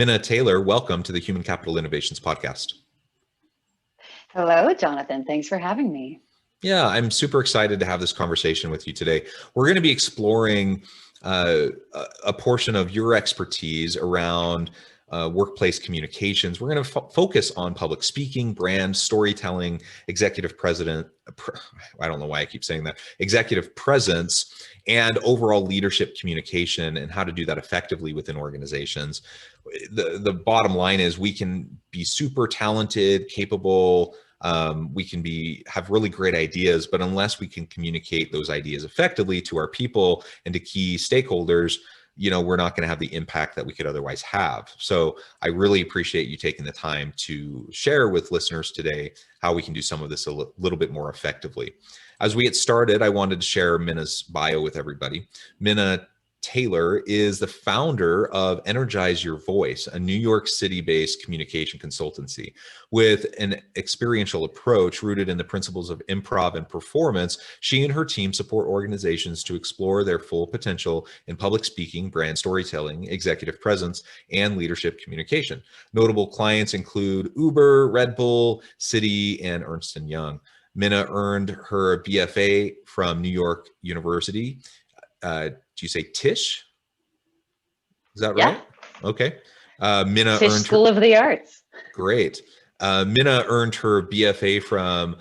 Minna Taylor, welcome to the Human Capital Innovations Podcast. Hello, Jonathan. Thanks for having me. Yeah, I'm super excited to have this conversation with you today. We're going to be exploring a portion of your expertise around workplace communications. We're going to focus on public speaking, brand storytelling, executive I don't know why I keep saying that, executive presence, and overall leadership communication and how to do that effectively within organizations. The bottom line is we can be super talented, capable, we can have really great ideas, but unless we can communicate those ideas effectively to our people and to key stakeholders, we're not going to have the impact that we could otherwise have. So I really appreciate you taking the time to share with listeners today how we can do some of this a little bit more effectively. As we get started, I wanted to share Minna's bio with everybody. Minna Taylor is the founder of Energize Your Voice, a New York City-based communication consultancy. With an experiential approach rooted in the principles of improv and performance, she and her team support organizations to explore their full potential in public speaking, brand storytelling, executive presence, and leadership communication. Notable clients include Uber, Red Bull, Citi, and Ernst & Young. Minna earned her BFA from New York University. Do you say Tisch? Is that right? Yeah. Okay. Minna Tisch earned School of the Arts. Great. Minna earned her BFA from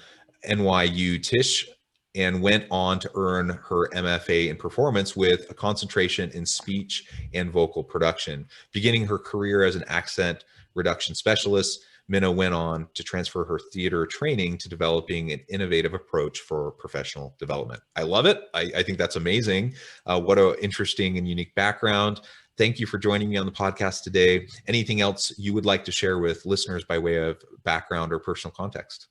NYU Tisch and went on to earn her MFA in performance with a concentration in speech and vocal production. Beginning her career as an accent reduction specialist, Minna went on to transfer her theater training to developing an innovative approach for professional development. I love it. I think that's amazing. What an interesting and unique background. Thank you for joining me on the podcast today. Anything else you would like to share with listeners by way of background or personal context?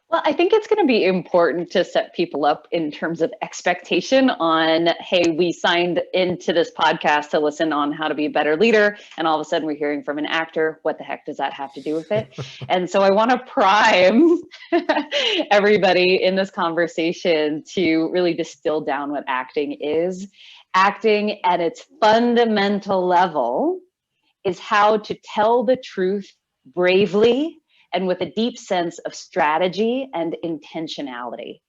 Well, I think it's going to be important to set people up in terms of expectation on, hey, we signed into this podcast to listen on how to be a better leader, and all of a sudden we're hearing from an actor. What the heck does that have to do with it? And so I want to prime everybody in this conversation to really distill down what acting is. Acting at its fundamental level is how to tell the truth bravely and with a deep sense of strategy and intentionality.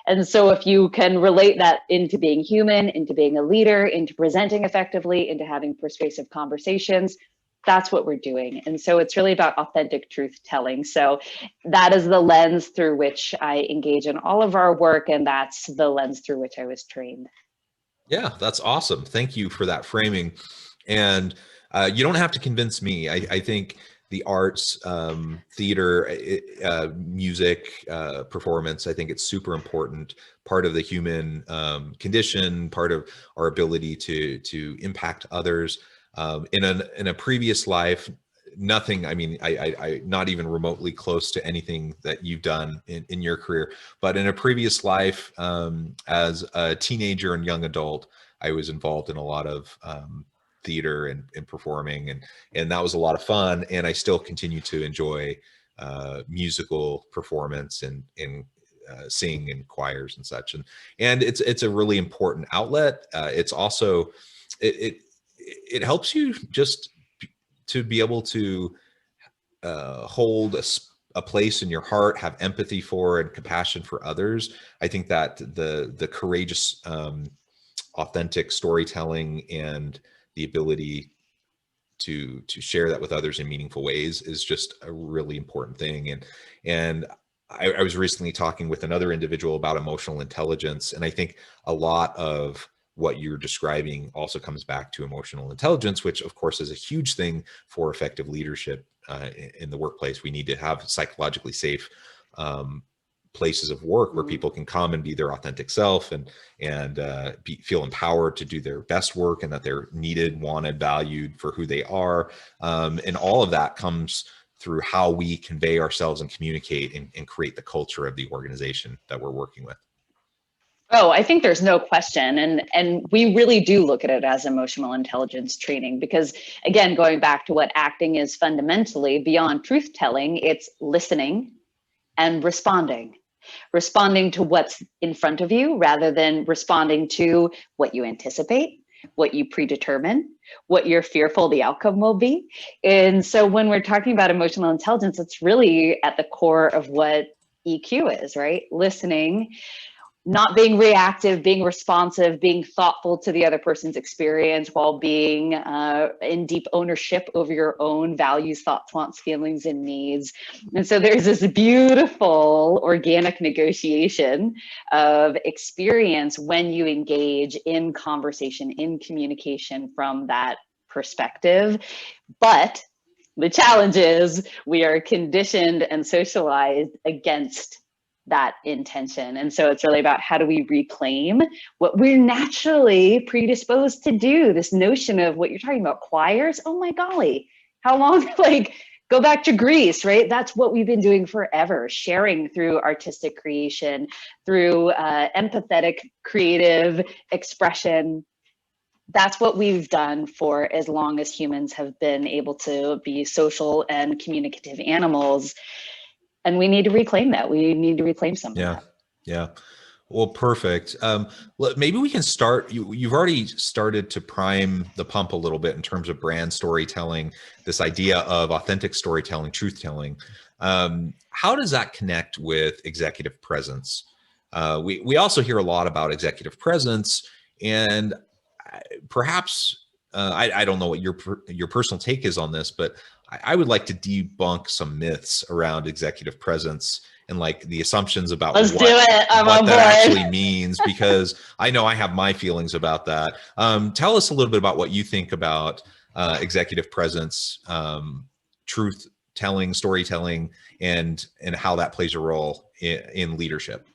And so if you can relate that into being human, into being a leader, into presenting effectively, into having persuasive conversations, that's what we're doing. And so it's really about authentic truth telling. So that is the lens through which I engage in all of our work, and that's the lens through which I was trained. Yeah, that's awesome. Thank you for that framing. And you don't have to convince me. I think the arts, theater, music, performance, I think it's super important, part of the human condition, part of our ability to impact others. In a previous life, nothing, I not even remotely close to anything that you've done in your career, but in a previous life, as a teenager and young adult, I was involved in a lot of theater and performing, and that was a lot of fun. And I still continue to enjoy musical performance and sing in choirs and such. And it's a really important outlet. It's also, it helps you just to be able to hold a place in your heart, have empathy for and compassion for others. I think that the courageous, authentic storytelling and the ability to share that with others in meaningful ways is just a really important thing. And I was recently talking with another individual about emotional intelligence, and I think a lot of what you're describing also comes back to emotional intelligence, which of course is a huge thing for effective leadership in the workplace. We need to have psychologically safe places of work where people can come and be their authentic self and feel empowered to do their best work, and that they're needed, wanted, valued for who they are. And all of that comes through how we convey ourselves and communicate and create the culture of the organization that we're working with. Oh, I think there's no question. And we really do look at it as emotional intelligence training, because again, going back to what acting is fundamentally, beyond truth telling, it's listening and responding to what's in front of you rather than responding to what you anticipate, what you predetermine, what you're fearful the outcome will be. And so when we're talking about emotional intelligence, it's really at the core of what EQ is, right? Listening, not being reactive, being responsive, being thoughtful to the other person's experience while being in deep ownership over your own values, thoughts, wants, feelings, and needs. And so there's this beautiful organic negotiation of experience when you engage in conversation, in communication from that perspective. But the challenge is we are conditioned and socialized against that intention. And so it's really about how do we reclaim what we're naturally predisposed to do? This notion of what you're talking about, choirs. Oh my golly, how long? Like, go back to Greece, right? That's what we've been doing forever, sharing through artistic creation, through empathetic, creative expression. That's what we've done for as long as humans have been able to be social and communicative animals. And we need to reclaim that. We need to reclaim some of that. Yeah. Well, perfect. Maybe we can start. You've already started to prime the pump a little bit in terms of brand storytelling, this idea of authentic storytelling, truth telling. How does that connect with executive presence? We also hear a lot about executive presence, and perhaps I don't know what your personal take is on this, but I would like to debunk some myths around executive presence and like the assumptions about what that actually means, because I know I have my feelings about that. Tell us a little bit about what you think about executive presence, truth telling, storytelling, and how that plays a role in leadership.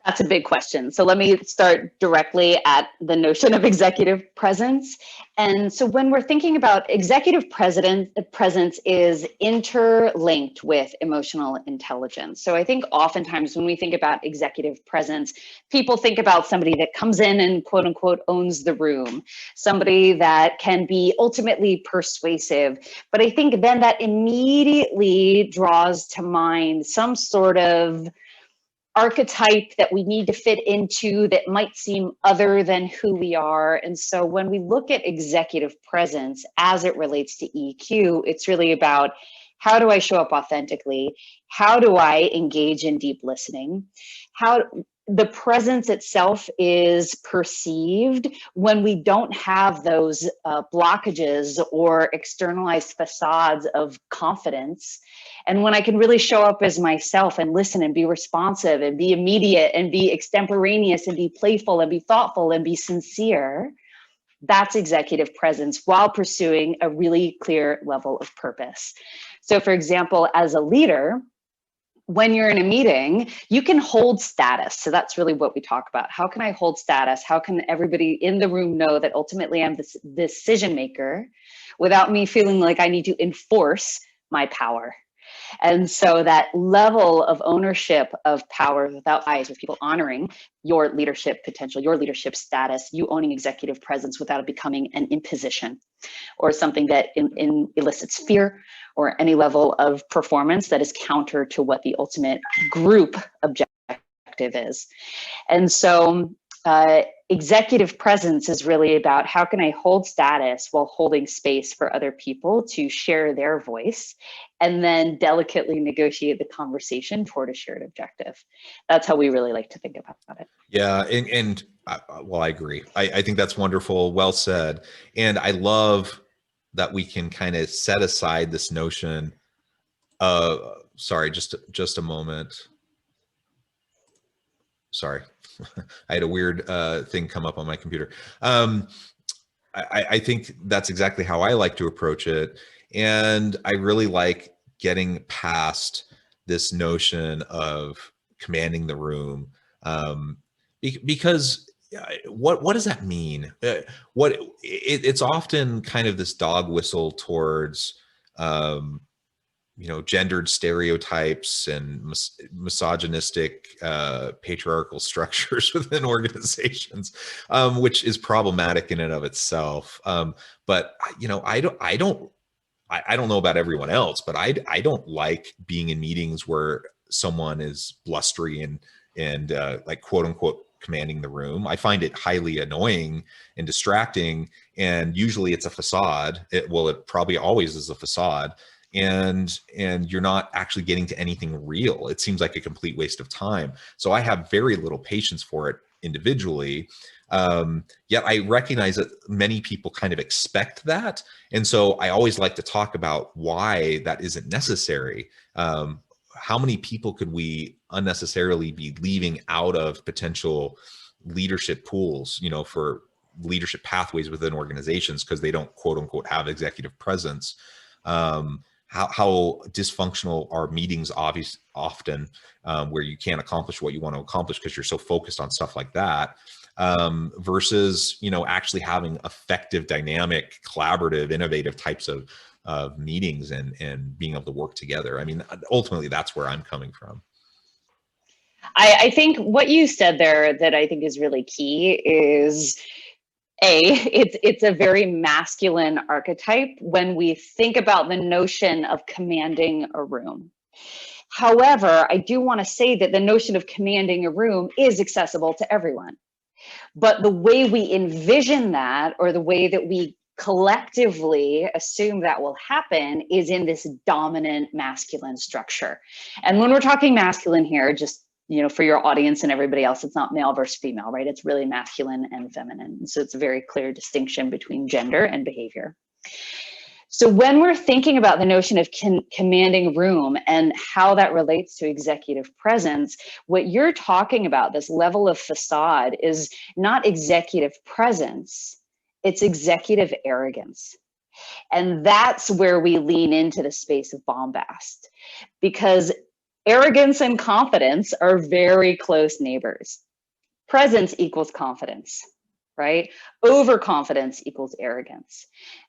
That's a big question. So let me start directly at the notion of executive presence. And so when we're thinking about executive presence is interlinked with emotional intelligence. So I think oftentimes when we think about executive presence, people think about somebody that comes in and quote unquote owns the room, somebody that can be ultimately persuasive. But I think then that immediately draws to mind some sort of archetype that we need to fit into that might seem other than who we are. And so when we look at executive presence as it relates to EQ, it's really about how do I show up authentically? How do I engage in deep listening? How the presence itself is perceived when we don't have those blockages or externalized facades of confidence. And when I can really show up as myself and listen and be responsive and be immediate and be extemporaneous and be playful and be thoughtful and be sincere, that's executive presence while pursuing a really clear level of purpose. So for example, as a leader, when you're in a meeting, you can hold status. So that's really what we talk about. How can I hold status? How can everybody in the room know that ultimately I'm the decision maker without me feeling like I need to enforce my power? And so that level of ownership of power without bias, with people honoring your leadership potential, your leadership status, you owning executive presence without it becoming an imposition or something that elicits fear or any level of performance that is counter to what the ultimate group objective is. And so executive presence is really about how can I hold status while holding space for other people to share their voice and then delicately negotiate the conversation toward a shared objective. That's how we really like to think about it. Yeah, well, I agree. I think that's wonderful. Well said. And I love that we can kind of set aside this notion of, sorry, just a moment. Sorry, I had a weird thing come up on my computer. I think that's exactly how I like to approach it. And I really like getting past this notion of commanding the room, because what does that mean? It's often kind of this dog whistle towards gendered stereotypes and misogynistic patriarchal structures within organizations, which is problematic in and of itself. But I don't know about everyone else, but I don't like being in meetings where someone is blustery and like quote unquote commanding the room. I find it highly annoying and distracting, and usually it's a facade. It probably always is a facade, and you're not actually getting to anything real. It seems like a complete waste of time. So I have very little patience for it individually. Yet I recognize that many people kind of expect that. And so I always like to talk about why that isn't necessary. How many people could we unnecessarily be leaving out of potential leadership pools, for leadership pathways within organizations because they don't, quote unquote, have executive presence? How dysfunctional are meetings often, where you can't accomplish what you want to accomplish because you're so focused on stuff like that, versus, actually having effective, dynamic, collaborative, innovative types of meetings and being able to work together. I mean, ultimately, that's where I'm coming from. I think what you said there that I think is really key is, it's a very masculine archetype when we think about the notion of commanding a room. However, I do want to say that the notion of commanding a room is accessible to everyone. But the way we envision that, or the way that we collectively assume that will happen, is in this dominant masculine structure. And when we're talking masculine here, just for your audience and everybody else, it's not male versus female, right? It's really masculine and feminine. So it's a very clear distinction between gender and behavior. So when we're thinking about the notion of commanding room and how that relates to executive presence, what you're talking about, this level of facade, is not executive presence, it's executive arrogance. And that's where we lean into the space of bombast, because arrogance and confidence are very close neighbors. Presence equals confidence, right? Overconfidence equals arrogance.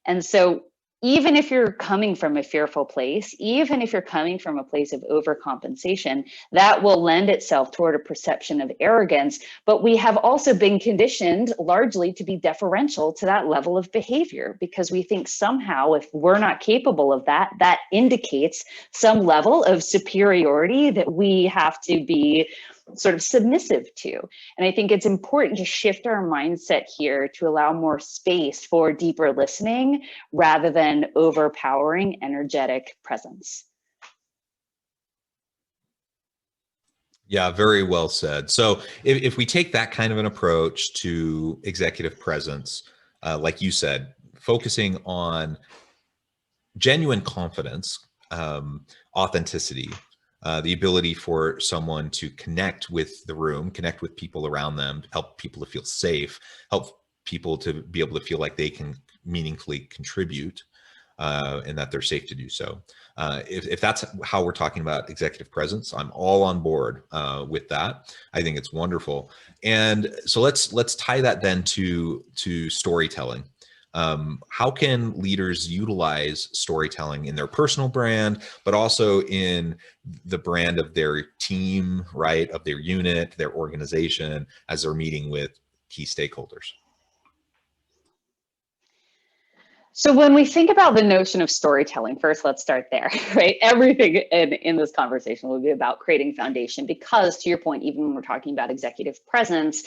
And so even if you're coming from a fearful place, even if you're coming from a place of overcompensation, that will lend itself toward a perception of arrogance. But we have also been conditioned largely to be deferential to that level of behavior, because we think somehow if we're not capable of that, that indicates some level of superiority that we have to be sort of submissive to. And I think it's important to shift our mindset here to allow more space for deeper listening rather than overpowering energetic presence. Yeah, very well said. So if we take that kind of an approach to executive presence, like you said, focusing on genuine confidence, authenticity, the ability for someone to connect with the room, connect with people around them, help people to feel safe, help people to be able to feel like they can meaningfully contribute, and that they're safe to do so. If that's how we're talking about executive presence, I'm all on board with that. I think it's wonderful. And so let's tie that then to storytelling. How can leaders utilize storytelling in their personal brand, but also in the brand of their team, right, of their unit, their organization, as they're meeting with key stakeholders? So when we think about the notion of storytelling, first, let's start there, right? Everything in this conversation will be about creating foundation, because to your point, even when we're talking about executive presence,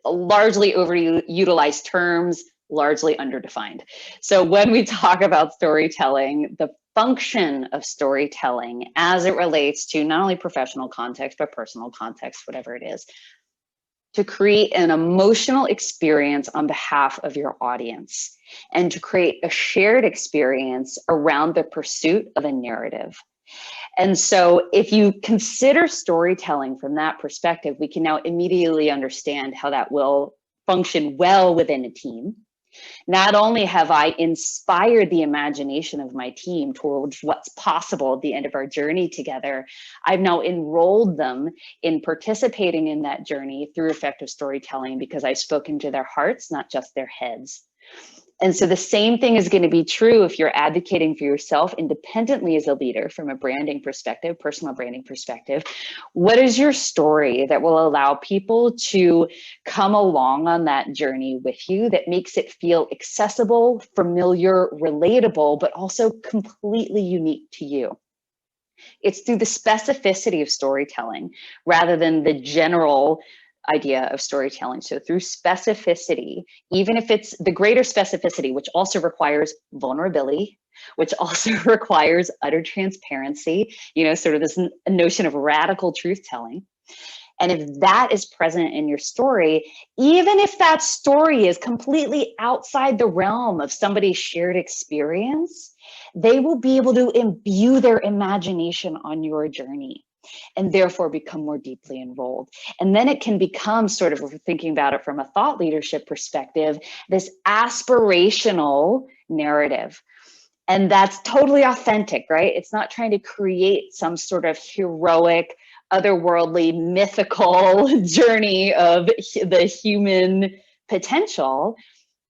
largely overutilized terms, largely underdefined. So when we talk about storytelling, the function of storytelling as it relates to not only professional context, but personal context, whatever it is, to create an emotional experience on behalf of your audience and to create a shared experience around the pursuit of a narrative. And so if you consider storytelling from that perspective, we can now immediately understand how that will function well within a team. Not only have I inspired the imagination of my team towards what's possible at the end of our journey together, I've now enrolled them in participating in that journey through effective storytelling, because I've spoken to their hearts, not just their heads. And so the same thing is going to be true if you're advocating for yourself independently as a leader from a branding perspective, personal branding perspective. What is your story that will allow people to come along on that journey with you, that makes it feel accessible, familiar, relatable, but also completely unique to you? It's through the specificity of storytelling rather than the general idea of storytelling. So through specificity, even if it's the greater specificity, which also requires vulnerability, which also requires utter transparency, sort of this notion of radical truth telling. And if that is present in your story, even if that story is completely outside the realm of somebody's shared experience, they will be able to imbue their imagination on your journey and therefore become more deeply enrolled. And then it can become sort of, if we're thinking about it from a thought leadership perspective, this aspirational narrative. And that's totally authentic, right? It's not trying to create some sort of heroic, otherworldly, mythical journey of the human potential.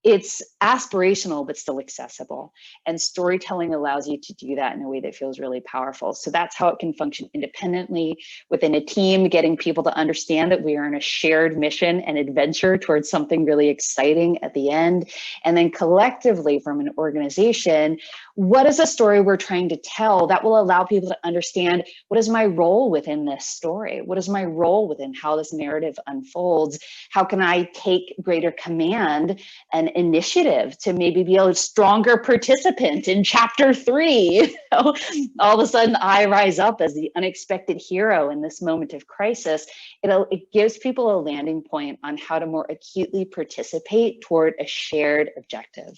It's aspirational, but still accessible. And storytelling allows you to do that in a way that feels really powerful. So that's how it can function independently within a team, getting people to understand that we are on a shared mission and adventure towards something really exciting at the end. And then collectively from an organization, what is a story we're trying to tell that will allow people to understand, what is my role within this story? What is my role within how this narrative unfolds? How can I take greater command and initiative to maybe be a stronger participant in chapter 3? All of a sudden I rise up as the unexpected hero in this moment of crisis. It gives people a landing point on how to more acutely participate toward a shared objective.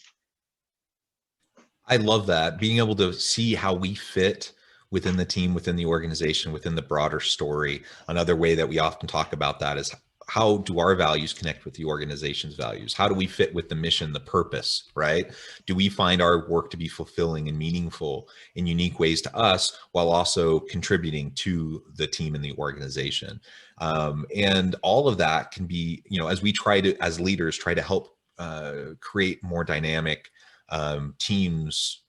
I love that, being able to see how we fit within the team, within the organization, within the broader story. Another way that we often talk about that is, how do our values connect with the organization's values? How do we fit with the mission, the purpose, right? Do we find our work to be fulfilling and meaningful in unique ways to us, while also contributing to the team and the organization? And all of that can be, as we try to, as leaders, try to help create more dynamic teams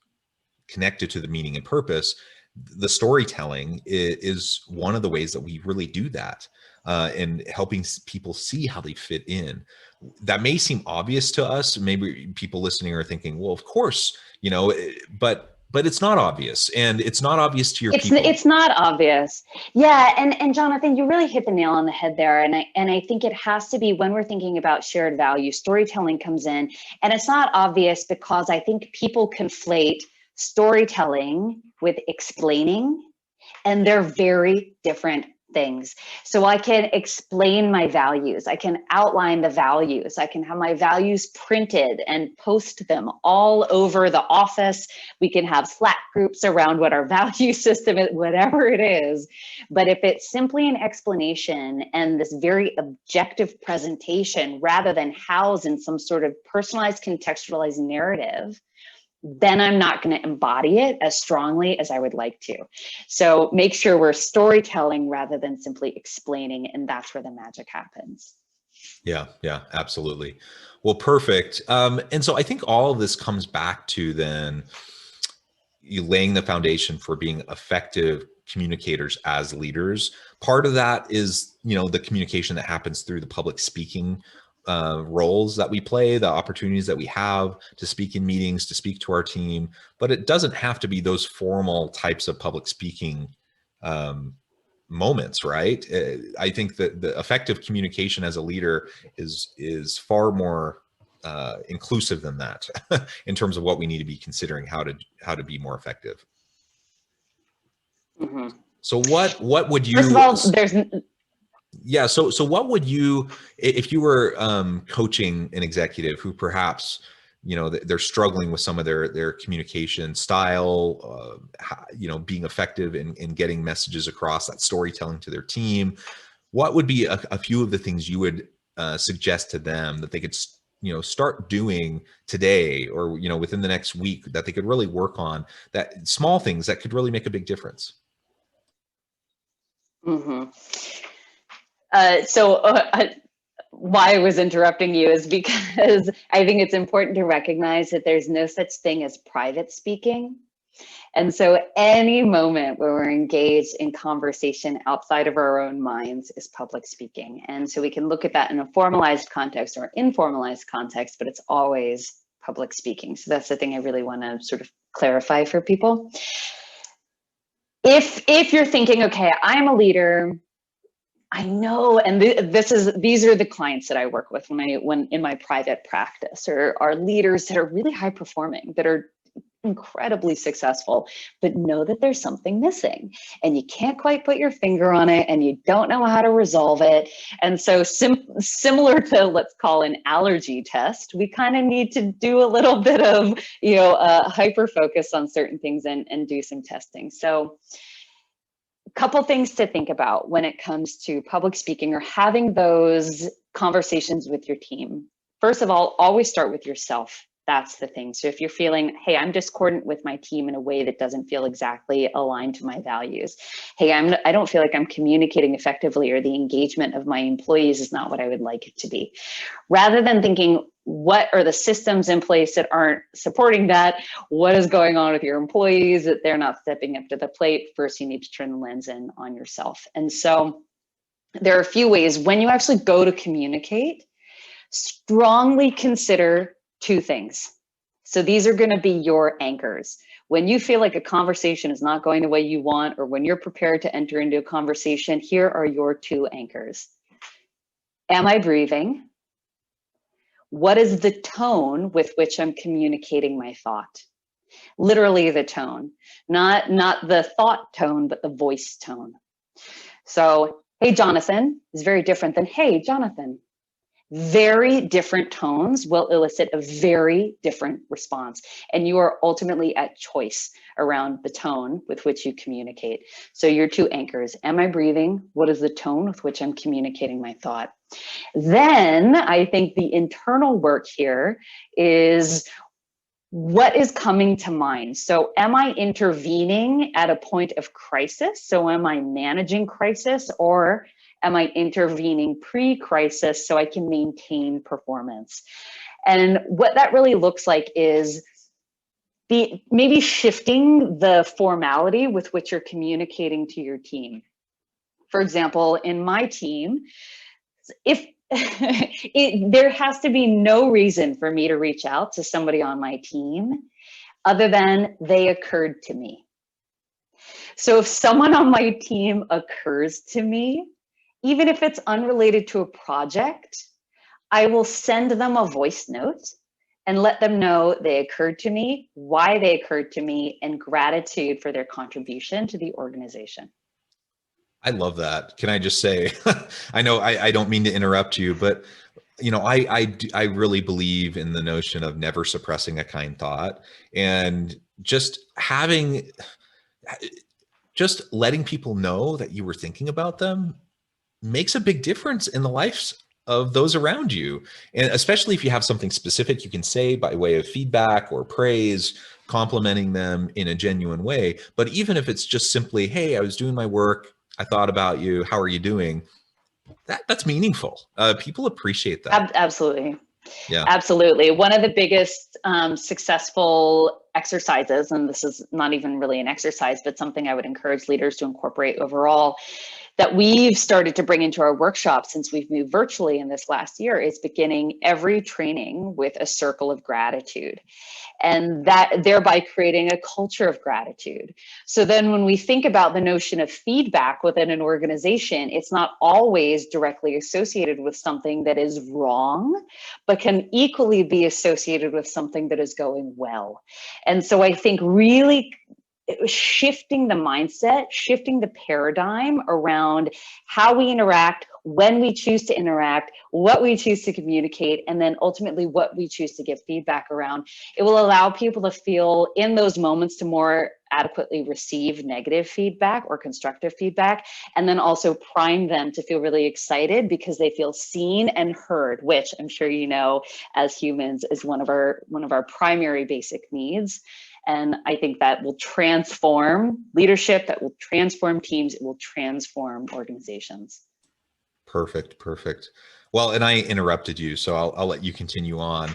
connected to the meaning and purpose. The storytelling is one of the ways that we really do that, and helping people see how they fit in. That may seem obvious to us. Maybe people listening are thinking, well, of course, but it's not obvious, and it's not obvious to your people. It's not obvious. Yeah. And Jonathan, you really hit the nail on the head there. And I think it has to be, when we're thinking about shared value, storytelling comes in, and it's not obvious because I think people conflate storytelling with explaining, and they're very different things. So I can explain my values. I can outline the values. I can have my values printed and post them all over the office. We can have Slack groups around what our value system is, whatever it is. But if it's simply an explanation and this very objective presentation, rather than housed in some sort of personalized, contextualized narrative, then I'm not going to embody it as strongly as I would like to. So make sure we're storytelling rather than simply explaining, and that's where the magic happens. Yeah, absolutely. Well, perfect. And so I think all of this comes back to then you laying the foundation for being effective communicators as leaders. Part of that is, the communication that happens through the public speaking roles that we play, the opportunities that we have to speak in meetings, to speak to our team, but it doesn't have to be those formal types of public speaking moments, right? I think that the effective communication as a leader is far more inclusive than that in terms of what we need to be considering how to be more effective. Mm-hmm. So what would you? First of all, there's. Yeah. So what would you, if you were coaching an executive who perhaps, they're struggling with some of their communication style, being effective in getting messages across, that storytelling to their team, what would be a few of the things you would suggest to them that they could, start doing today, or, within the next week, that they could really work on, that small things that could really make a big difference? Mm-hmm. Why I was interrupting you is because I think it's important to recognize that there's no such thing as private speaking. And so any moment where we're engaged in conversation outside of our own minds is public speaking. And so we can look at that in a formalized context or informalized context, but it's always public speaking. So that's the thing I really want to sort of clarify for people. If you're thinking, okay, I'm a leader, I know, and these are the clients that I work with when in my private practice, or are leaders that are really high performing, that are incredibly successful, but know that there's something missing and you can't quite put your finger on it and you don't know how to resolve it. And so similar to, let's call an allergy test, we kind of need to do a little bit of, hyper focus on certain things and do some testing. So a couple things to think about when it comes to public speaking or having those conversations with your team. First of all, always start with yourself. That's the thing. So if you're feeling, hey, I'm discordant with my team in a way that doesn't feel exactly aligned to my values. Hey, I don't feel like I'm communicating effectively, or the engagement of my employees is not what I would like it to be. Rather than thinking, what are the systems in place that aren't supporting that? What is going on with your employees that they're not stepping up to the plate? First, you need to turn the lens in on yourself. And so there are a few ways when you actually go to communicate, strongly consider two things. So these are going to be your anchors. When you feel like a conversation is not going the way you want, or when you're prepared to enter into a conversation, here are your two anchors. Am I breathing? What is the tone with which I'm communicating my thought? Literally the tone, not the thought tone, but the voice tone. So, hey, Jonathan is very different than, hey, Jonathan. Very different tones will elicit a very different response. And you are ultimately at choice around the tone with which you communicate. So your two anchors, am I breathing? What is the tone with which I'm communicating my thought? Then I think the internal work here is, what is coming to mind? So am I intervening at a point of crisis? So am I managing crisis, or am I intervening pre-crisis so I can maintain performance? And what that really looks like is maybe shifting the formality with which you're communicating to your team. For example, in my team, if there has to be no reason for me to reach out to somebody on my team other than they occurred to me. So if someone on my team occurs to me, even if it's unrelated to a project, I will send them a voice note and let them know they occurred to me, why they occurred to me, and gratitude for their contribution to the organization. I love that. Can I just say, I know I don't mean to interrupt you, but I really believe in the notion of never suppressing a kind thought, and just letting people know that you were thinking about them makes a big difference in the lives of those around you. And especially if you have something specific you can say by way of feedback or praise, complimenting them in a genuine way. But even if it's just simply, hey, I was doing my work, I thought about you, how are you doing? That's meaningful. People appreciate that. Absolutely. Yeah. Absolutely. One of the biggest successful exercises, and this is not even really an exercise, but something I would encourage leaders to incorporate overall, that we've started to bring into our workshops since we've moved virtually in this last year, is beginning every training with a circle of gratitude, and that thereby creating a culture of gratitude. So then when we think about the notion of feedback within an organization, it's not always directly associated with something that is wrong, but can equally be associated with something that is going well. And so I think really shifting the mindset, shifting the paradigm around how we interact, when we choose to interact, what we choose to communicate, and then ultimately what we choose to give feedback around. It will allow people to feel in those moments to more adequately receive negative feedback or constructive feedback, and then also prime them to feel really excited because they feel seen and heard, which I'm sure you know as humans is one of our primary basic needs. And I think that will transform leadership, that will transform teams, it will transform organizations. Perfect. Perfect. Well, and I interrupted you, so I'll let you continue on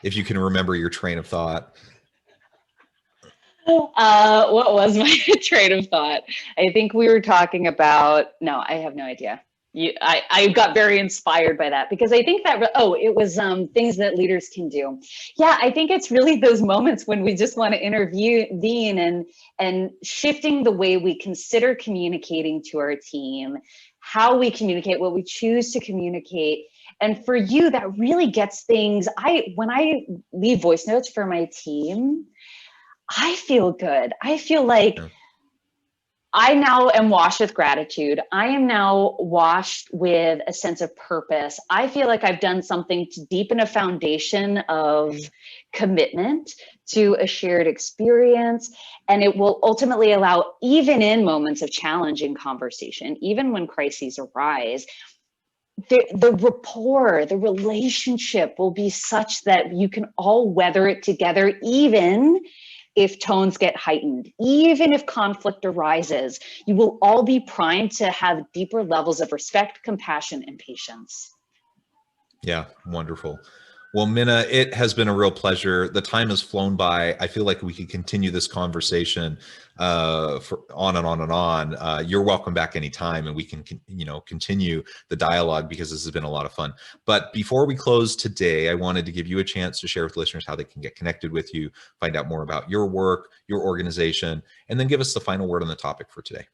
if you can remember your train of thought. What was my train of thought? I think we were talking about, no, I have no idea. I got very inspired by that, because I think that, it was things that leaders can do. Yeah, I think it's really those moments when we just want to intervene and shifting the way we consider communicating to our team, how we communicate, what we choose to communicate. And for you, that really gets things. When I leave voice notes for my team, I feel good. I feel like I now am washed with gratitude. I am now washed with a sense of purpose. I feel like I've done something to deepen a foundation of commitment to a shared experience. And it will ultimately allow, even in moments of challenging conversation, even when crises arise, the rapport, the relationship will be such that you can all weather it together, even if tones get heightened, even if conflict arises. You will all be primed to have deeper levels of respect, compassion, and patience. Yeah, wonderful. Well, Minna, it has been a real pleasure. The time has flown by. I feel like we could continue this conversation for on and on and on. You're welcome back anytime, and we can, continue the dialogue, because this has been a lot of fun. But before we close today, I wanted to give you a chance to share with listeners how they can get connected with you, find out more about your work, your organization, and then give us the final word on the topic for today.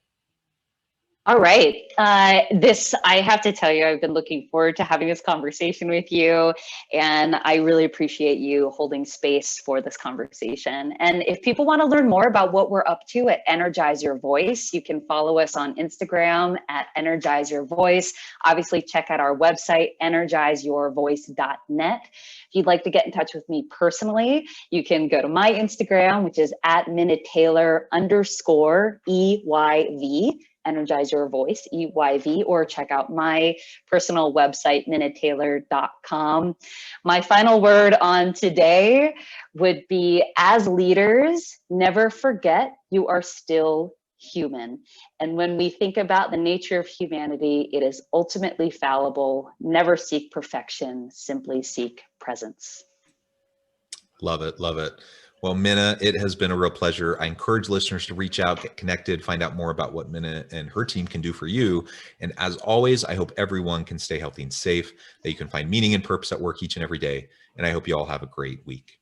All right. I have to tell you, I've been looking forward to having this conversation with you, and I really appreciate you holding space for this conversation. And if people want to learn more about what we're up to at Energize Your Voice, you can follow us on Instagram at Energize Your Voice. Obviously, check out our website, energizeyourvoice.net. If you'd like to get in touch with me personally, you can go to my Instagram, which is at @MinnaTaylor_EYV. Energize Your Voice, EYV, or check out my personal website, minnataylor.com. My final word on today would be, as leaders, never forget you are still human. And when we think about the nature of humanity, it is ultimately fallible. Never seek perfection, simply seek presence. Love it. Love it. Well, Minna, it has been a real pleasure. I encourage listeners to reach out, get connected, find out more about what Minna and her team can do for you. And as always, I hope everyone can stay healthy and safe, that you can find meaning and purpose at work each and every day. And I hope you all have a great week.